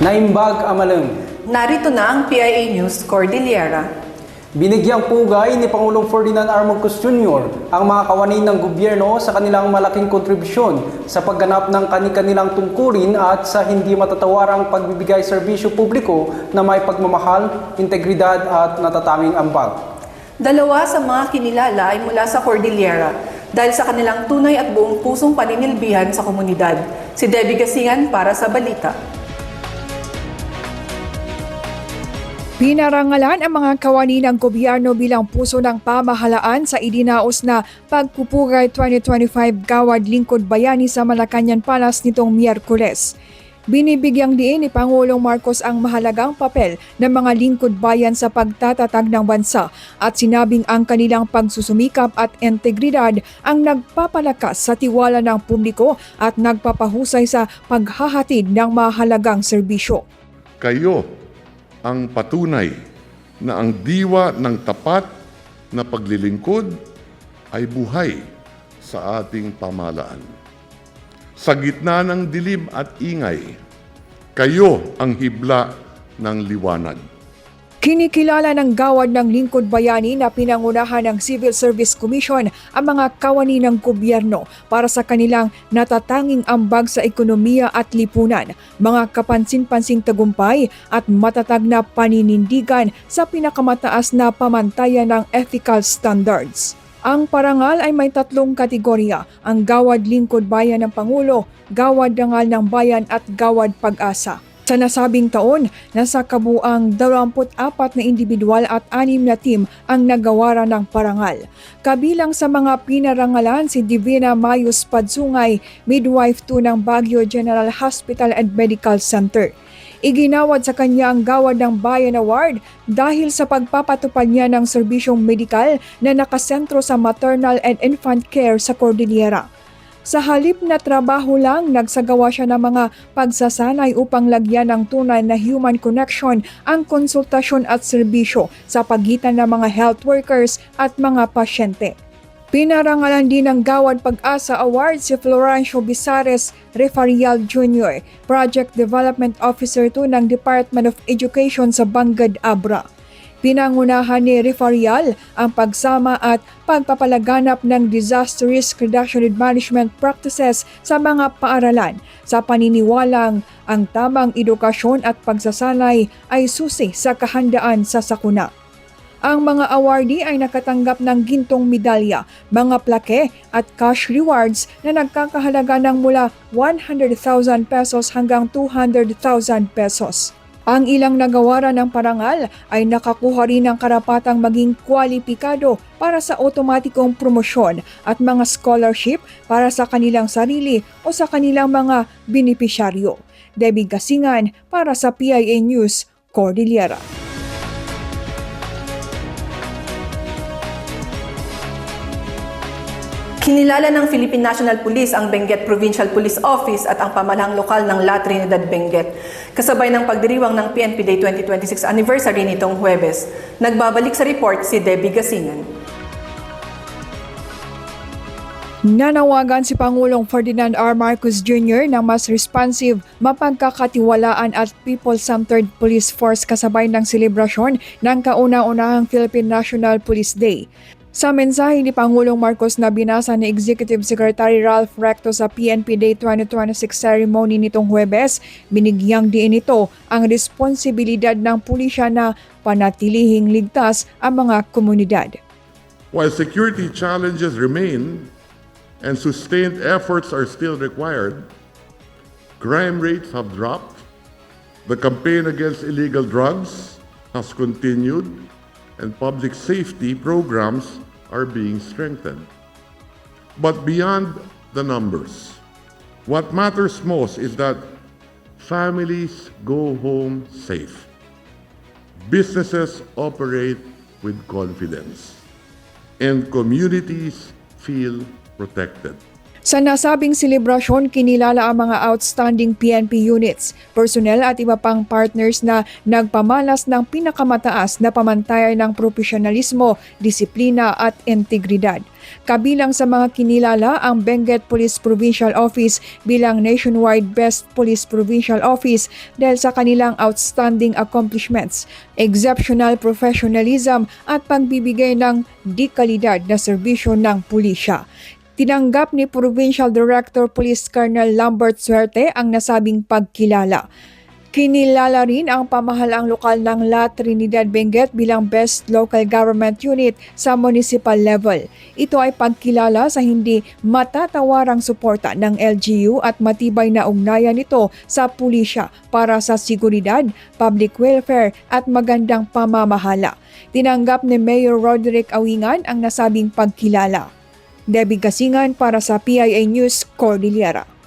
Naimbag Amaleng. Narito na ang PIA News Cordillera. Binigyang pugay ni Pangulong Ferdinand R. Marcos Jr. ang mga kawani ng gobyerno sa kanilang malaking kontribusyon sa pagganap ng kani-kanilang tungkulin at sa hindi matatawarang pagbibigay serbisyo publiko na may pagmamahal, integridad at natatanging ambag. Dalawa sa mga kinilala ay mula sa Cordillera dahil sa kanilang tunay at buong pusong paninilbihan sa komunidad. Si Debbie Gasingan para sa balita. Pinarangalan ang mga kawani ng gobyerno bilang puso ng pamahalaan sa idinaos na Pagpupugay 2025 Gawad Lingkod Bayani sa Malacañang Palace nitong Miyerkules. Binibigyang diin ni Pangulong Marcos ang mahalagang papel ng mga lingkod bayan sa pagtatatag ng bansa at sinabing ang kanilang pagsusumikap at integridad ang nagpapalakas sa tiwala ng publiko at nagpapahusay sa paghahatid ng mahalagang serbisyo. Kayo ang patunay na ang diwa ng tapat na paglilingkod ay buhay sa ating pamahalaan. Sa gitna ng dilim at ingay, kayo ang hibla ng liwanag. Kinikilala ng Gawad ng Lingkod Bayani na pinangunahan ng Civil Service Commission ang mga kawani ng gobyerno para sa kanilang natatanging ambag sa ekonomiya at lipunan, mga kapansin-pansing tagumpay at matatag na paninindigan sa pinakamataas na pamantayan ng ethical standards. Ang parangal ay may 3 kategorya, ang Gawad Lingkod Bayan ng Pangulo, Gawad Dangal ng Bayan at Gawad Pag-asa. Sa nasabing taon, nasa kabuang 24 na individual at 6 na team ang nagawara ng parangal. Kabilang sa mga pinarangalan si Divina Mayos Padsungay, midwife 2 ng Baguio General Hospital and Medical Center. Iginawad sa kanya ang Gawad ng Bayan Award dahil sa pagpapatupad niya ng serbisyong medikal na nakasentro sa maternal and infant care sa Cordillera. Sa halip na trabaho lang, nagsagawa siya ng mga pagsasanay upang lagyan ng tunay na human connection ang konsultasyon at serbisyo sa pagitan ng mga health workers at mga pasyente. Pinarangalan din ng Gawad Pag-asa Award si Florencio Bizares Refarial Jr., Project Development Officer 2 ng Department of Education sa Bangad, Abra. Pinangunahan ni Refarial ang pagsama at pagpapalaganap ng disaster risk reduction and management practices sa mga paaralan sa paniniwalang ang tamang edukasyon at pagsasanay ay susi sa kahandaan sa sakuna. Ang mga awardee ay nakatanggap ng gintong medalya, mga plake at cash rewards na nagkakahalaga ng mula 100,000 pesos hanggang 200,000 pesos. Ang ilang nagawara ng parangal ay nakakuha rin ng karapatang maging kwalipikado para sa otomatikong promosyon at mga scholarship para sa kanilang sarili o sa kanilang mga benepisyaryo. Debbie Gasingan para sa PIA News, Cordillera. Kinilala ng Philippine National Police ang Benguet Provincial Police Office at ang pamalahang lokal ng La Trinidad Benguet. Kasabay ng pagdiriwang ng PNP Day 2026 anniversary nitong Huwebes. Nagbabalik sa report si Debbie Gasingan. Nanawagan si Pangulong Ferdinand R. Marcos Jr. ng mas responsive, mapagkakatiwalaan at people-centered police force kasabay ng selebrasyon ng kauna-unahang Philippine National Police Day. Sa mensahe ni Pangulong Marcos na binasa ni Executive Secretary Ralph Recto sa PNP Day 2026 ceremony nitong Huwebes, binigyang diin ito ang responsibilidad ng pulisya na panatilihing ligtas ang mga komunidad. While security challenges remain and sustained efforts are still required, crime rates have dropped, the campaign against illegal drugs has continued, and public safety programs are being strengthened. But beyond the numbers, what matters most is that families go home safe. Businesses operate with confidence, and communities feel protected. Sa nasabing selebrasyon, kinilala ang mga outstanding PNP units, personnel at iba pang partners na nagpamalas ng pinakamataas na pamantayan ng profesionalismo, disiplina at integridad. Kabilang sa mga kinilala ang Benguet Police Provincial Office bilang Nationwide Best Police Provincial Office dahil sa kanilang outstanding accomplishments, exceptional professionalism at pagbibigay ng di-kalidad na serbisyo ng pulisya. Tinanggap ni Provincial Director Police Colonel Lambert Suerte ang nasabing pagkilala. Kinilala rin ang pamahalaang lokal ng La Trinidad Benguet bilang Best Local Government Unit sa municipal level. Ito ay pagkilala sa hindi matatawarang suporta ng LGU at matibay na ugnayan nito sa pulisya para sa seguridad, public welfare at magandang pamamahala. Tinanggap ni Mayor Roderick Awingan ang nasabing pagkilala. Debbie Gasingan para sa PIA News, Cordillera.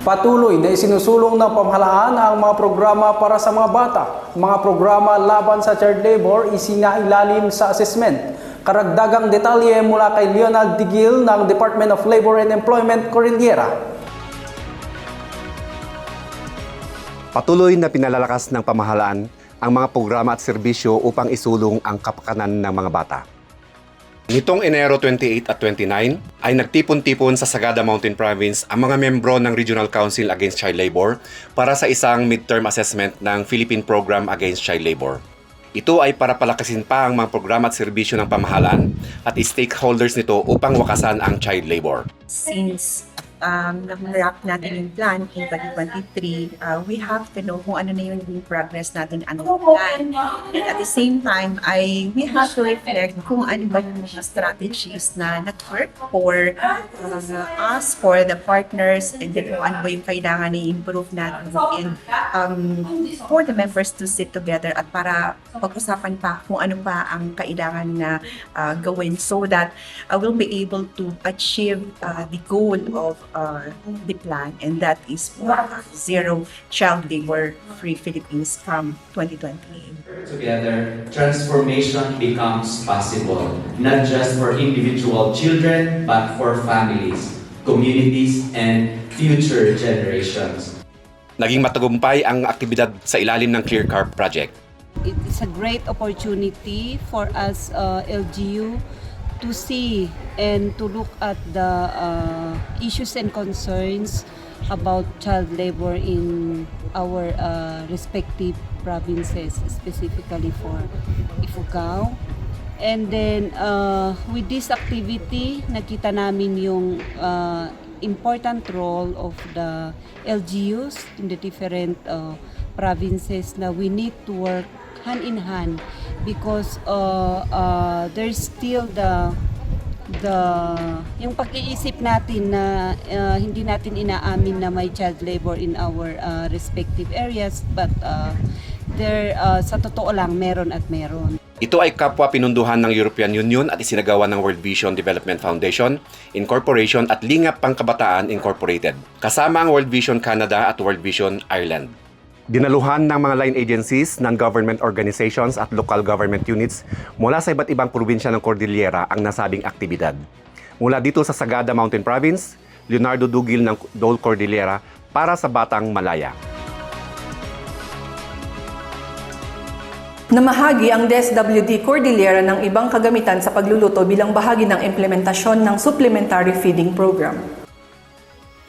Patuloy na isinusulong ng pamahalaan ang mga programa para sa mga bata. Mga programa laban sa child labor isinailalim sa assessment. Karagdagang detalye mula kay Leonard Digil ng Department of Labor and Employment, Cordillera. Patuloy na pinalalakas ng pamahalaan ang mga programa at serbisyo upang isulong ang kapakanan ng mga bata. Nitong Enero 28 at 29 ay nagtipon-tipon sa Sagada Mountain Province ang mga membro ng Regional Council Against Child Labor para sa isang midterm assessment ng Philippine Program Against Child Labor. Ito ay para palakasin pa ang mga programa at serbisyo ng pamahalaan at stakeholders nito upang wakasan ang child labor. Since na-wrap natin yung plan in 2023, we have to know kung ano na yung progress natin, anong plan. And at the same time, we have to reflect kung ano ba yung mga strategies na nag-work for us, for the partners, and then kung ano ba yung kailangan i-improve natin. And for the members to sit together at para pag-usapan pa kung ano pa ang kailangan na gawin so that we'll be able to achieve the goal of the plan, and that is zero child labor free Philippines from 2028. Together, transformation becomes possible, not just for individual children, but for families, communities, and future generations. Naging matagumpay ang aktibidad sa ilalim ng Clear Car Project. It is a great opportunity for us LGU to see and to look at the issues and concerns about child labor in our respective provinces, specifically for Ifugao. And then with this activity, nakita namin yung important role of the LGUs in the different provinces na we need to work hand in hand because there's still yung pag-iisip natin na hindi natin inaamin na may child labor in our respective areas, but sa totoo lang meron at meron. Ito ay kapwa pinunduhan ng European Union at isinagawa ng World Vision Development Foundation, Incorporation at Lingap Pangkabataan Incorporated, kasama ang World Vision Canada at World Vision Ireland. Dinaluhan ng mga line agencies ng government organizations at local government units mula sa iba't ibang probinsya ng Cordillera ang nasabing aktibidad. Mula dito sa Sagada Mountain Province, Leonardo Dugil ng Dole Cordillera para sa Batang Malaya. Namahagi ang DSWD Cordillera ng ibang kagamitan sa pagluluto bilang bahagi ng implementasyon ng Supplementary Feeding Program.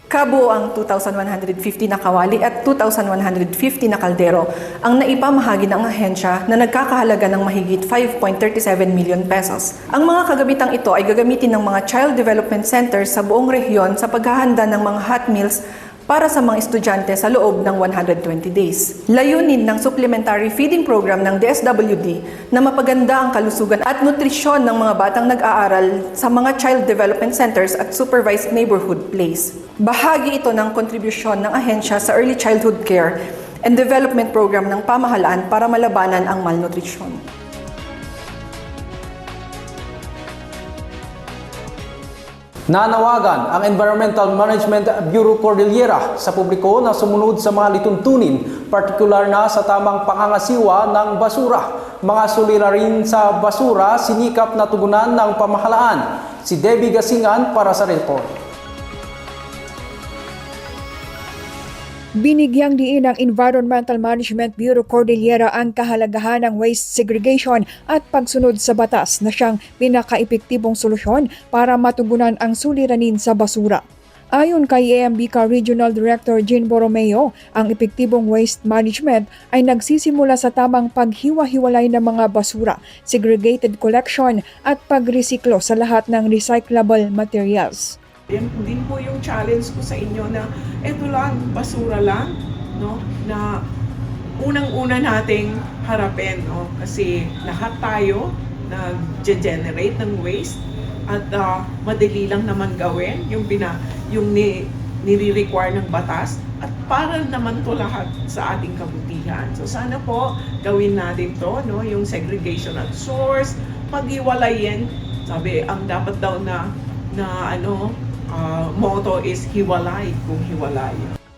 Kabuo ang 2,150 na kawali at 2,150 na kaldero ang naipamahagi ng ahensya na nagkakahalaga ng mahigit 5.37 million pesos. Ang mga kagamitang ito ay gagamitin ng mga Child Development Centers sa buong rehiyon sa paghahanda ng mga hot meals para sa mga estudyante sa loob ng 120 days. Layunin ng Supplementary Feeding Program ng DSWD na mapaganda ang kalusugan at nutrisyon ng mga batang nag-aaral sa mga Child Development Centers at Supervised Neighborhood Place. Bahagi ito ng kontribusyon ng ahensya sa Early Childhood Care and Development Program ng pamahalaan para malabanan ang malnutrisyon. Nanawagan ang Environmental Management Bureau Cordillera sa publiko na sumunod sa mga lituntunin, partikular na sa tamang pangangasiwa ng basura. Mga suliranin sa basura sinikap na tugunan ng pamahalaan. Si Debbie Gasingan para sa report. Binigyang diin ng Environmental Management Bureau Cordillera ang kahalagahan ng waste segregation at pagsunod sa batas na siyang pinaka-epektibong solusyon para matugunan ang suliranin sa basura. Ayon kay AMBICA Regional Director Jean Borromeo, ang epektibong waste management ay nagsisimula sa tamang paghiwa-hiwalay ng mga basura, segregated collection at pagresiklo sa lahat ng recyclable materials. Yan din po yung challenge ko sa inyo na eto lang, basura lang, no? Na unang-una nating harapin, no? Kasi lahat tayo nag-generate ng waste at madali lang naman gawin yung nire-require ng batas at para naman to lahat sa ating kabutihan. So sana po gawin natin to, no? Yung segregation at source, paghiwalayin. Sabi, ang dapat daw na motto is hiwalay kung hiwalay.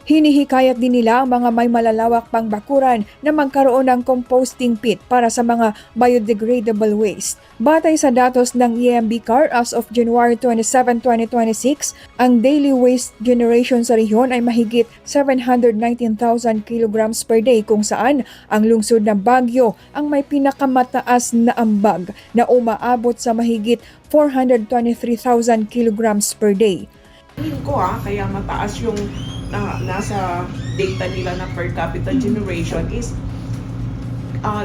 Hinihikayat din nila ang mga may malalawak pang bakuran na magkaroon ng composting pit para sa mga biodegradable waste. Batay sa datos ng EMBICAR as of January 27, 2026, ang daily waste generation sa rehiyon ay mahigit 719,000 kilograms per day kung saan ang lungsod ng Baguio ang may pinakamataas na ambag na umaabot sa mahigit 423,000 kilograms per day. Tingin ko kaya mataas yung nasa data nila na per capita generation is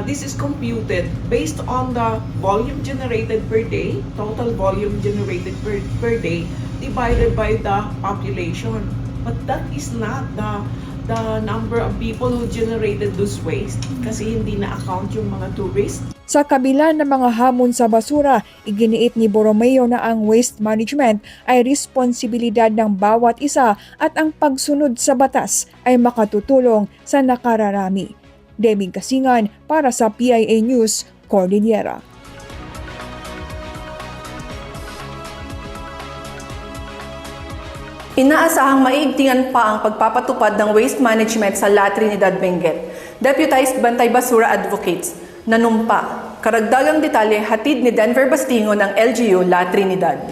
this is computed based on the volume generated per day, total volume generated per day divided by the population. But that is not the number of people who generated those waste kasi hindi na-account yung mga tourists. Sa kabila ng mga hamon sa basura, iginiit ni Borromeo na ang waste management ay responsibilidad ng bawat isa at ang pagsunod sa batas ay makatutulong sa nakararami. Deming Kasingan para sa PIA News, Cordillera. Inaasahang maiigtingan pa ang pagpapatupad ng waste management sa La Trinidad, Benguet. Deputized Bantay Basura Advocates, nanumpa. Karagdagang detalye hatid ni Denver Bastingo ng LGU La Trinidad.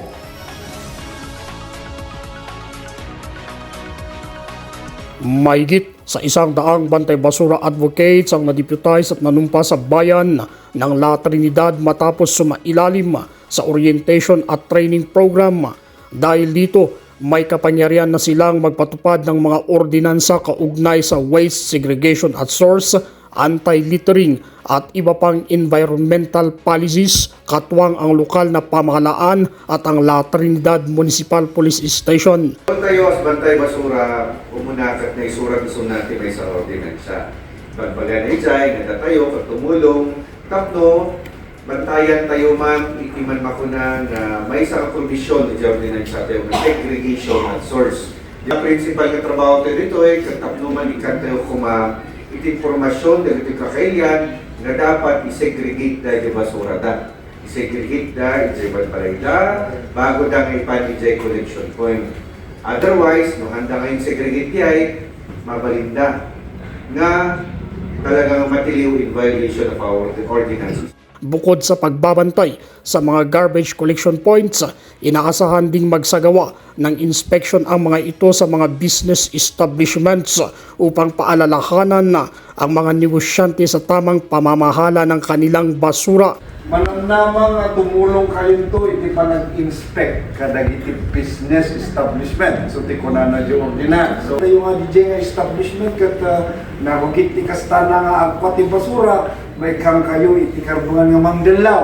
Mahigit sa 100 Bantay Basura Advocates ang nadeputize at nanumpa sa bayan ng La Trinidad matapos sumailalim sa orientation at training program. Dahil dito, may kapangyarihan na silang magpatupad ng mga ordinansa kaugnay sa waste segregation at source, anti-littering at iba pang environmental policies, katwang ang lokal na pamahalaan at ang La Trinidad Municipal Police Station. Tayo as Bantay Basura, umunakat na isurat gusto natin may sa ordinansa. Pagbaga na ijay, natatayo, katumulong, tapno, bantayan tayo man, ikiman makuna na may isang kondisyon na ordinansa tayo na segregation at source. Yung principal na trabaho tayo dito ay katapnuman ikan tayo kuma iti-informasyon na ito kakailan na dapat isegregate na yung basura da. Isegregate da, ijay balbalay da, bago da nga ipan ijay collection point. Otherwise, no handa ngayong segregate yay, mabalinda nga talagang matiliw in violation of our ordinances. Bukod sa pagbabantay sa mga garbage collection points, inaasahan ding magsagawa ng inspection ang mga ito sa mga business establishments upang paalalahanan na ang mga negosyante sa tamang pamamahala ng kanilang basura. Manamnamang na tumulong kayo ito, hindi pa nag-inspect kadag iti business establishment. So, di ko na yung ordinance. So, yung nga DJ nga establishment, kat nakukit ti kasta na nga agpati basura, may kang kayo iti karbungan nga mangdalaw.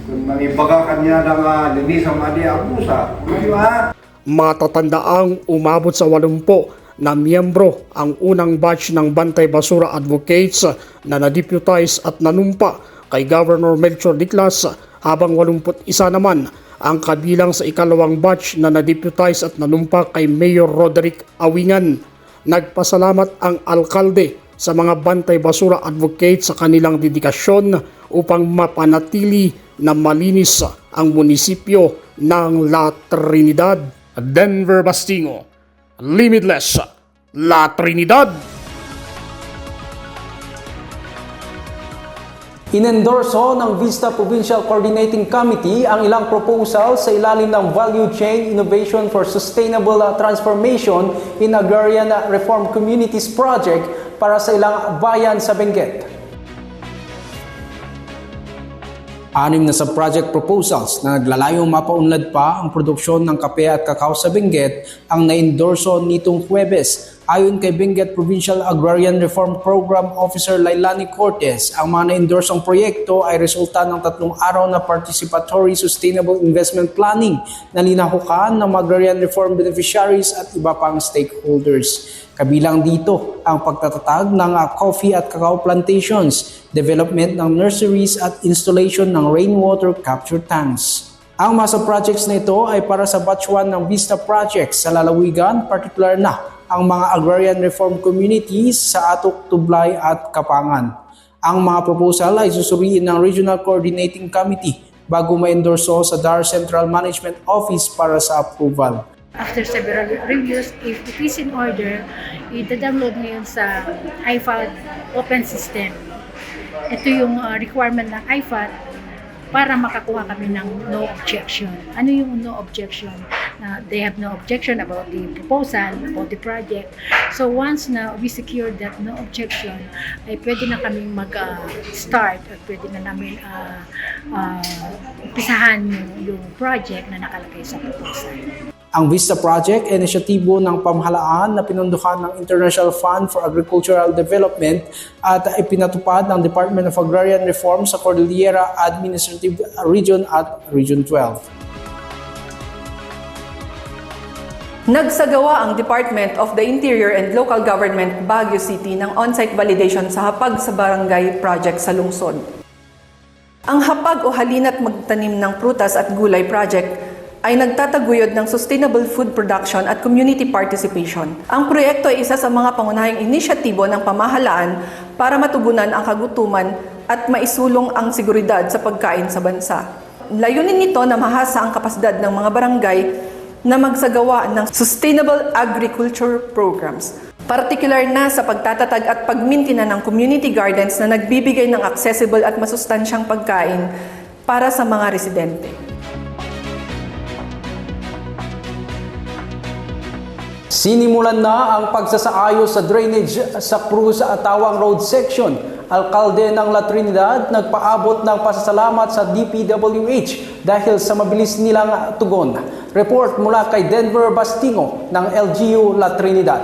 Kung mangibaga kanya na nga linis ang adi abusa. Matatandaang umabot sa 80 na miyembro ang unang batch ng Bantay Basura Advocates na na-deputize at nanumpa kay Governor Melchor Diclas, habang 81 naman ang kabilang sa ikalawang batch na na-deputize at nanumpa kay Mayor Roderick Awingan. Nagpasalamat ang alkalde sa mga Bantay Basura Advocates sa kanilang dedikasyon upang mapanatili na malinis ang munisipyo ng La Trinidad. Denver Bastingo, Limitless, La Trinidad. Inendorso ng Vista Provincial Coordinating Committee ang ilang proposal sa ilalim ng Value Chain Innovation for Sustainable Transformation in Agrarian Reform Communities Project para sa ilang bayan sa Benguet. 6 na sa project proposals na naglalayong mapaunlad pa ang produksyon ng kape at kakao sa Benguet ang naendorso nitong Huwebes. Ayon kay Benguet Provincial Agrarian Reform Program Officer Lailani Cortez, ang mga na-endorsong proyekto ay resulta ng 3 araw na Participatory Sustainable Investment Planning na linahukan ng mga agrarian reform beneficiaries at iba pang stakeholders. Kabilang dito ang pagtatatag ng coffee at cacao plantations, development ng nurseries at installation ng rainwater capture tanks. Ang mga projects na ito ay para sa Batch 1 ng Vista Projects sa lalawigan, partikular na ang mga agrarian reform communities sa Atok, Tublay at Kapangan. Ang mga proposal ay susuriin ng Regional Coordinating Committee bago ma-endorso sa DAR Central Management Office para sa approval. After several reviews, if it is in order, i-download ngayon sa IFAD Open System. Ito yung requirement ng IFAD para makakuha kami ng no objection. Ano yung no objection? They have no objection about the proposal, about the project. So once na we secure that no objection, ay pwede na kaming mag-start at pwede na namin umpisahan yung project na nakalagay sa proposal. Ang Vista Project ay inisyatibo ng pamahalaan na pinundukan ng International Fund for Agricultural Development at ipinatupad ng Department of Agrarian Reform sa Cordillera Administrative Region at Region 12. Nagsagawa ang Department of the Interior and Local Government Baguio City ng on-site validation sa Hapag sa Barangay Project sa lungsod. Ang Hapag o Halina't Magtanim ng Prutas at Gulay Project ay nagtataguyod ng sustainable food production at community participation. Ang proyekto ay isa sa mga pangunahing inisyatibo ng pamahalaan para matugunan ang kagutuman at maisulong ang seguridad sa pagkain sa bansa. Layunin nito na mahasa ang kapasidad ng mga barangay na magsagawa ng sustainable agriculture programs, partikular na sa pagtatatag at pagmintina ng community gardens na nagbibigay ng accessible at masustansyang pagkain para sa mga residente. Sinimulan na ang pagsasaayos sa drainage sa Cruz Atawang Road Section. Alkalde ng La Trinidad nagpaabot ng pasasalamat sa DPWH dahil sa mabilis nilang tugon. Report mula kay Denver Bastingo ng LGU La Trinidad.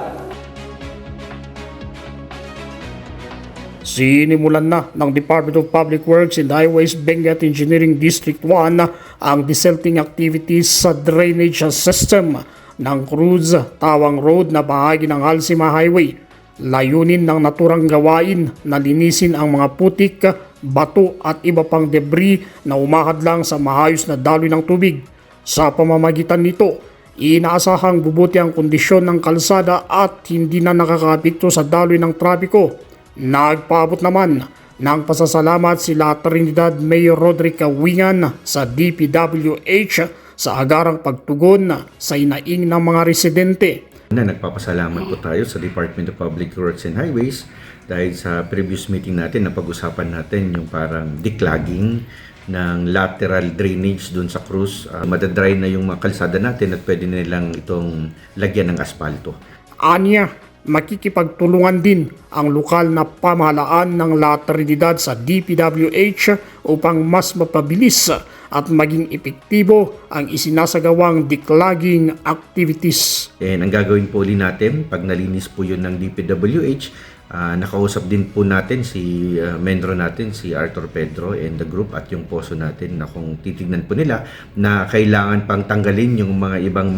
Sinimulan na ng Department of Public Works and Highways Benguet Engineering District 1 ang desilting activities sa drainage system ng Cruz Tawang Road na bahagi ng Alcima Highway. Layunin ng naturang gawain na linisin ang mga putik, bato at iba pang debris na umahadlang sa maayos na daloy ng tubig. Sa pamamagitan nito, inaasahang bubuti ang kondisyon ng kalsada at hindi na nakakapekto sa daloy ng trapiko. Nagpaabot naman ng pasasalamat sila Trinidad Mayor Roderick Wingan sa DPWH sa agarang pagtugon sa inaing ng mga residente. Nagpapasalamat po tayo sa Department of Public Works and Highways dahil sa previous meeting natin napag-usapan natin yung parang declogging ng lateral drainage doon sa Cruz. Madadry na yung mga kalsada natin at pwede na nilang itong lagyan ng asfalto. Anya, makikipagtulungan din ang lokal na pamahalaan ng La Trinidad sa DPWH upang mas mapabilis at maging epektibo ang isinasagawang declogging activities. And ang gagawin po ulit natin, pag nalinis po yun ng DPWH, nakausap din po natin si mentor natin, si Arthur Pedro and the group at yung poso natin na kung titignan po nila na kailangan pang tanggalin yung mga ibang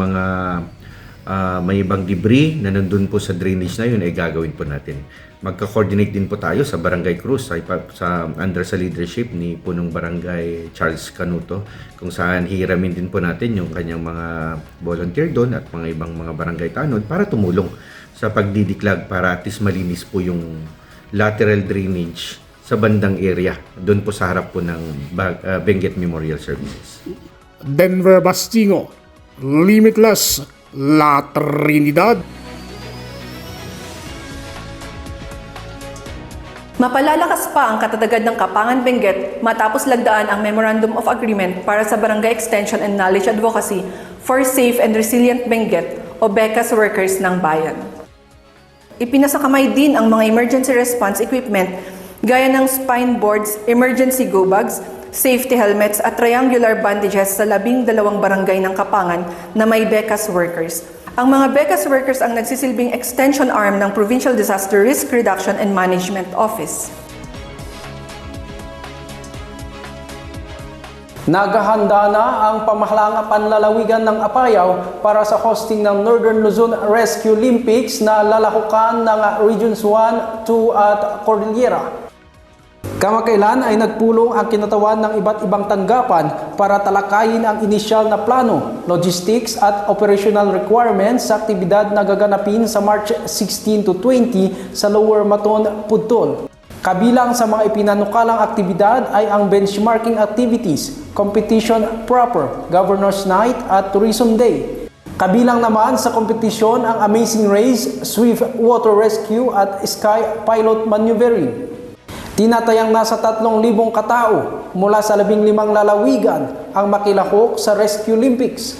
may ibang debris na nandun po sa drainage na yun ay gagawin po natin. Magka-coordinate din po tayo sa Barangay Cruz under sa leadership ni Punong Barangay Charles Canuto kung saan hiramin din po natin yung kanyang mga volunteer doon at mga ibang mga barangay tanod para tumulong sa pagdidiklag para at least malinis po yung lateral drainage sa bandang area doon po sa harap po ng Benguet Memorial Services. Denver Bastingo, Limitless, La Trinidad. Mapalalakas pa ang katatagan ng Kapangan Benguet matapos lagdaan ang Memorandum of Agreement para sa Barangay Extension and Knowledge Advocacy for Safe and Resilient Benguet o BECAS workers ng bayan. Ipinasakamay din ang mga emergency response equipment gaya ng spine boards, emergency go bags, safety helmets at triangular bandages sa 12 barangay ng Kapangan na may BECAS workers. Ang mga BECAS workers ang nagsisilbing extension arm ng Provincial Disaster Risk Reduction and Management Office. Naghahanda na ang pamahalaang panlalawigan ng Apayao para sa hosting ng Northern Luzon Rescue Olympics na lalahukan ng Regions 1, 2 at Cordillera. Kamakailan ay nagpulong ang kinatawan ng iba't ibang tanggapan para talakayin ang inisyal na plano, logistics at operational requirements sa aktibidad na gaganapin sa March 16 to 20 sa Lower Maton, Pudtol. Kabilang sa mga ipinanukalang aktibidad ay ang benchmarking activities, competition proper, Governor's Night at Tourism Day. Kabilang naman sa kompetisyon ang Amazing Race, Swift Water Rescue at Sky Pilot Maneuvering. Tinatayang nasa 3,000 katao mula sa 15 lalawigan ang makilahok sa Rescue Olympics.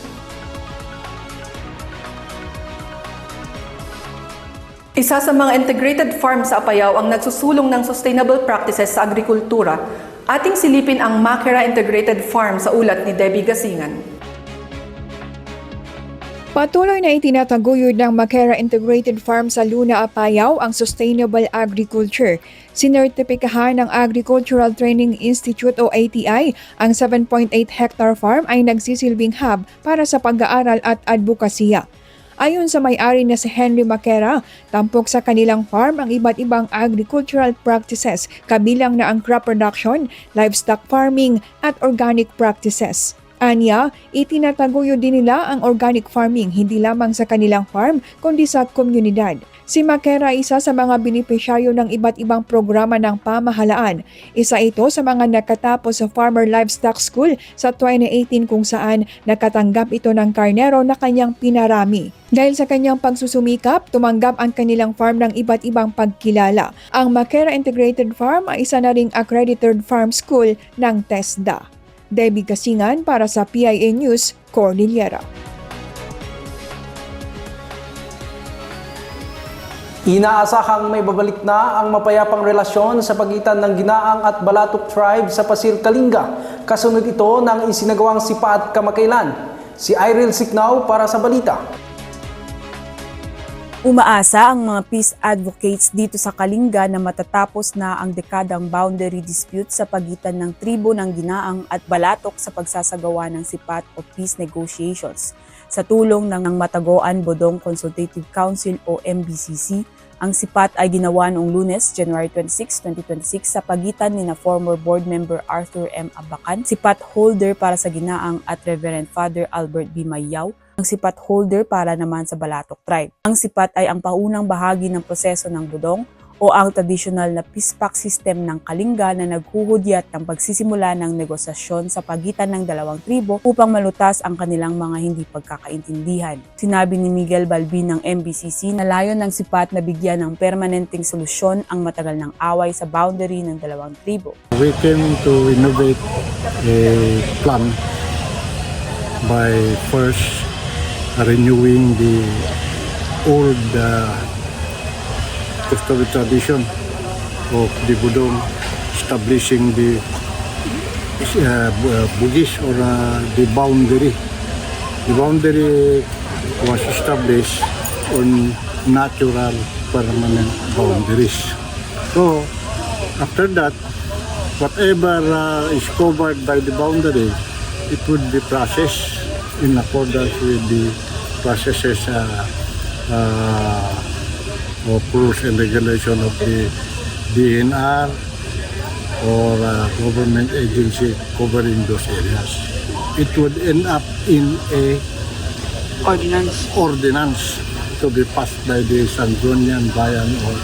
Isa sa mga integrated farm sa Apayao ang nagsusulong ng sustainable practices sa agrikultura. Ating silipin ang Makera Integrated Farm sa ulat ni Debbie Gasingan. Patuloy na itinataguyod ng Makera Integrated Farm sa Luna, Apayao ang sustainable agriculture. Sinertipikahan ng Agricultural Training Institute o ATI, ang 7.8 hectare farm ay nagsisilbing hub para sa pag-aaral at advokasya. Ayon sa may-ari na si Henry Makera, tampok sa kanilang farm ang iba't ibang agricultural practices, kabilang na ang crop production, livestock farming at organic practices. Anya, itinataguyod din nila ang organic farming hindi lamang sa kanilang farm kundi sa komunidad. Si Makera isa sa mga benepisyaryo ng iba't ibang programa ng pamahalaan. Isa ito sa mga nakatapos sa Farmer Livestock School sa 2018 kung saan nakatanggap ito ng karnero na kanyang pinarami. Dahil sa kanyang pagsusumikap, tumanggap ang kanilang farm ng iba't ibang pagkilala. Ang Makera Integrated Farm ay isa na ring accredited farm school ng TESDA. Debbie Gasingan para sa PIA News, Cordillera. Inaasahang may babalik na ang mapayapang relasyon sa pagitan ng Ginaang at Balatok Tribe sa Pasir Kalinga. Kasunod ito ng isinagawang sipaat kamakailan. Si Irel Siknao para sa balita. Umaasa ang mga peace advocates dito sa Kalinga na matatapos na ang dekadang boundary dispute sa pagitan ng tribo ng Ginaang at Balatok sa pagsasagawa ng sipat o peace negotiations. Sa tulong ng Matagoan Bodong Consultative Council o MBCC, ang sipat ay ginawa noong Lunes, January 26, 2026 sa pagitan ni former board member Arthur M. Abacan, sipat holder para sa Ginaang at Reverend Father Albert B. Mayaw, ang sipat holder para naman sa Balatok Tribe. Ang sipat ay ang paunang bahagi ng proseso ng Bodong o ang tradisyonal na peace pact system ng Kalinga na naghuhudyat ng pagsisimula ng negosasyon sa pagitan ng dalawang tribo upang malutas ang kanilang mga hindi pagkakaintindihan. Sinabi ni Miguel Balbin ng MBCC na layon ng sipat na bigyan ng permanenteng solusyon ang matagal ng away sa boundary ng dalawang tribo. We came to innovate a plan by first renewing the old customary tradition of the Bodong, establishing the Bugis or the boundary. The boundary was established on natural permanent boundaries. So after that, whatever is covered by the boundary, it would be processed in accordance with the processes or rules and regulation of the DNR or government agency covering those areas. It would end up in a ordinance to be passed by the Sangguniang Bayan or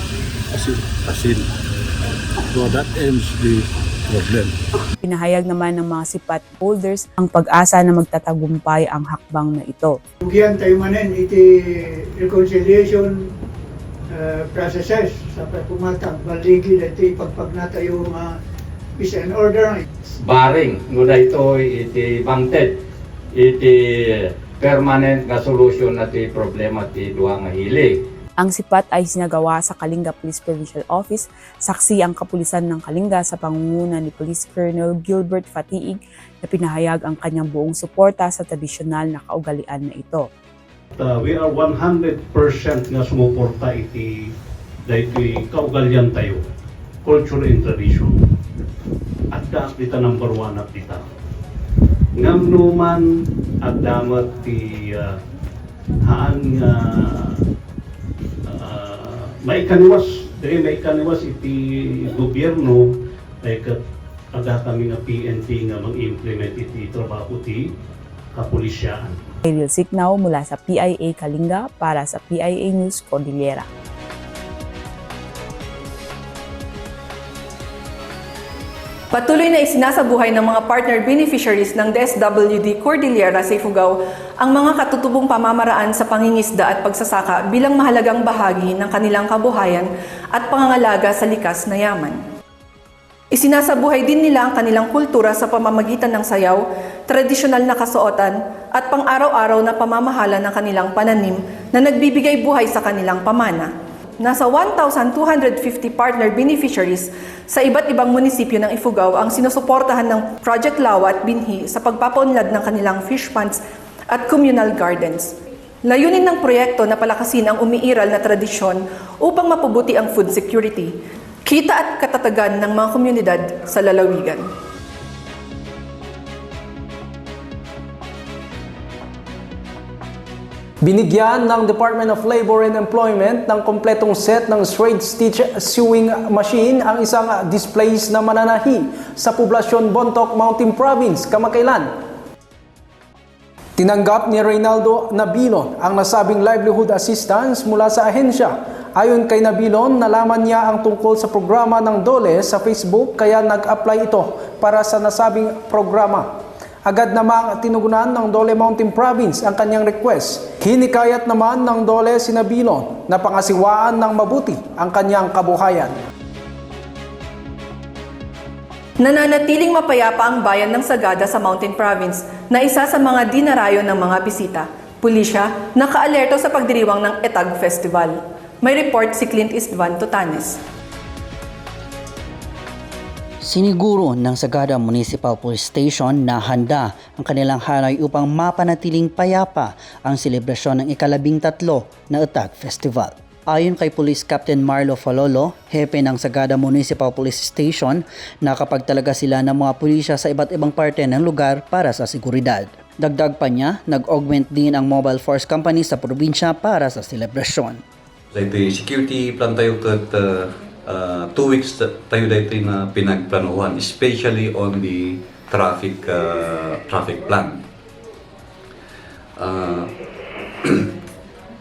Pasil. So that ends the problem. Pinahayag naman ng mga sipat holders ang pag-asa na magtatagumpay ang hakbang na ito. Bugyan tayo manin iti reconciliation processes sa pagpumatang baligi na ito ipagpagnatayo peace and order. Baring nuda ito iti bangted iti permanent nga solution na ti problema ti duha nga hilig. Ang sipat ay sinagawa sa Kalinga Police Provincial Office, saksi ang kapulisan ng Kalinga sa pangunguna ni Police Colonel Gilbert Fatiig na pinahayag ang kanyang buong suporta sa tradisyonal na kaugalian na ito. We are 100% nga sumuporta iti kaugalian tayo, culture and tradition. At daas dita number 1 at dita. Ngamnuman at damat ti haan nga may kaniwas iti gobyerno ay kada kami nga PNP nga mag-implement iti trabaho ti kapulisyaan. Ariel Signaw mula sa PIA Kalinga para sa PIA News Cordillera. Patuloy na isinasabuhay ng mga partner beneficiaries ng DSWD Cordillera sa Ifugao ang mga katutubong pamamaraan sa pangingisda at pagsasaka bilang mahalagang bahagi ng kanilang kabuhayan at pangangalaga sa likas na yaman. Isinasabuhay din nila ang kanilang kultura sa pamamagitan ng sayaw, tradisyonal na kasuotan at pang-araw-araw na pamamahala ng kanilang pananim na nagbibigay buhay sa kanilang pamana. Nasa 1,250 partner beneficiaries sa iba't ibang munisipyo ng Ifugao ang sinusuportahan ng Project Lawa at Binhi sa pagpapaunlad ng kanilang fish ponds at communal gardens. Layunin ng proyekto na palakasin ang umiiral na tradisyon upang mapabuti ang food security, kita at katatagan ng mga komunidad sa lalawigan. Binigyan ng Department of Labor and Employment ng kompletong set ng straight stitch sewing machine ang isang displaced na mananahi sa poblasyon Bontoc Mountain Province kamakailan. Tinanggap ni Reynaldo Nabilon ang nasabing livelihood assistance mula sa ahensya. Ayon kay Nabilon, nalaman niya ang tungkol sa programa ng DOLE sa Facebook kaya nag-apply ito para sa nasabing programa. Agad namang tinugunan ng Dole Mountain Province ang kanyang request. Hinikayat naman ng Dole si Nabilon na pangasiwaan ng mabuti ang kanyang kabuhayan. Nananatiling mapayapa ang bayan ng Sagada sa Mountain Province na isa sa mga dinarayo ng mga bisita. Pulisya, nakaalerto sa pagdiriwang ng Etag Festival. May report si Clint Istvan Tutanes. Siniguro ng Sagada Municipal Police Station na handa ang kanilang hanay upang mapanatiling payapa ang selebrasyon ng ika-13 na Etag Festival. Ayon kay Police Captain Marlo Falolo, hepe ng Sagada Municipal Police Station, nakapagtalaga sila ng mga pulisya sa iba't ibang parte ng lugar para sa seguridad. Dagdag pa niya, nag-augment din ang mobile force company sa probinsya para sa selebrasyon. Dahil security plan tayo kat 2 weeks tayo dito na pinagplanuhan, especially on the traffic plan.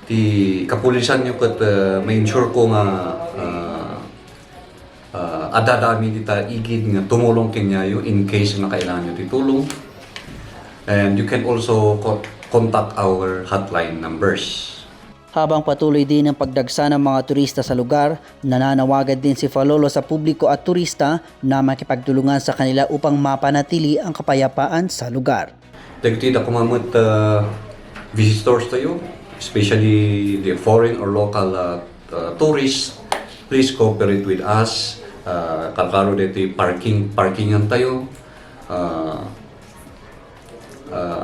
Di kapulisan nyo kat may ensure ko nga adadami dita igid nga tumulong kinyayo in case na kailangan nyo titulong. And you can also contact our hotline numbers. Habang patuloy din ang pagdagsa ng mga turista sa lugar, nananawagan din si Falolo sa publiko at turista na makipagtulungan sa kanila upang mapanatili ang kapayapaan sa lugar. Dagtita kumamot visitors tayo, especially the foreign or local tourists, please cooperate with us. Kalkaro dito parkingan tayo.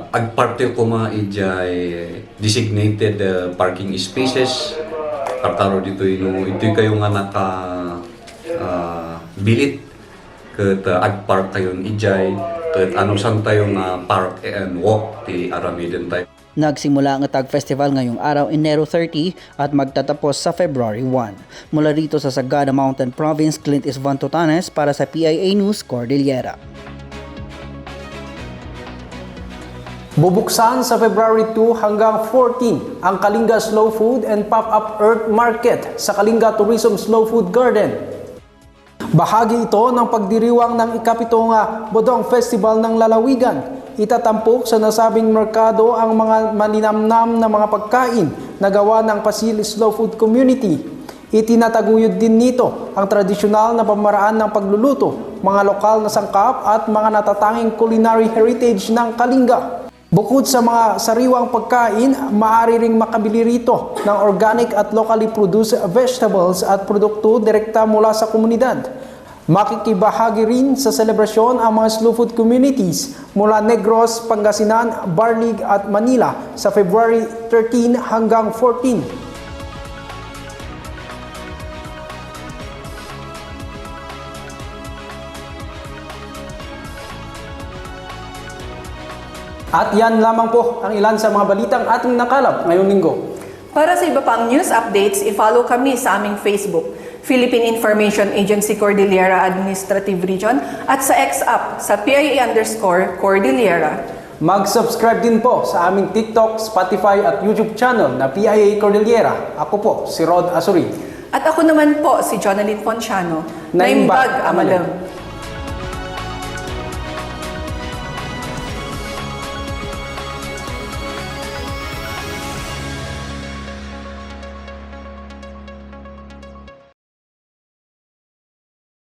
Agparte ko ijay designated parking spaces. Kartaro dito ito kayo nga naka bilit ket agpark kayo ijay ket ano san tayo nga park and walk ti aramiden tayo. Nagsimula ang Etag Festival ngayong araw, Enero 30 at magtatapos sa February 1. Mula rito sa Sagada Mountain Province, Clint Istvan Tutanes para sa PIA News Cordillera. Bubuksan sa February 2 hanggang 14 ang Kalinga Slow Food and Pop-Up Earth Market sa Kalinga Tourism Slow Food Garden. Bahagi ito ng pagdiriwang ng ika-7 Bodong Festival ng Lalawigan. Itatampok sa nasabing merkado ang mga maninamnam na mga pagkain na gawa ng Pasili Slow Food Community. Itinataguyod din nito ang tradisyonal na pamaraan ng pagluluto, mga lokal na sangkap at mga natatanging culinary heritage ng Kalinga. Bukod sa mga sariwang pagkain, maaari ring makabili rito ng organic at locally produced vegetables at produkto direkta mula sa komunidad. Makikibahagi rin sa selebrasyon ang mga slow food communities mula Negros, Pangasinan, Barlig at Manila sa February 13 hanggang 14. At yan lamang po ang ilan sa mga balitang ating nakalap ngayong linggo. Para sa iba pang news updates, i-follow kami sa aming Facebook, Philippine Information Agency Cordillera Administrative Region at sa X-App sa PIA_Cordillera. Mag-subscribe din po sa aming TikTok, Spotify at YouTube channel na PIA Cordillera. Ako po, si Rod Asuri. At ako naman po, si Jonalyn Ponciano. Naimbag Amalam.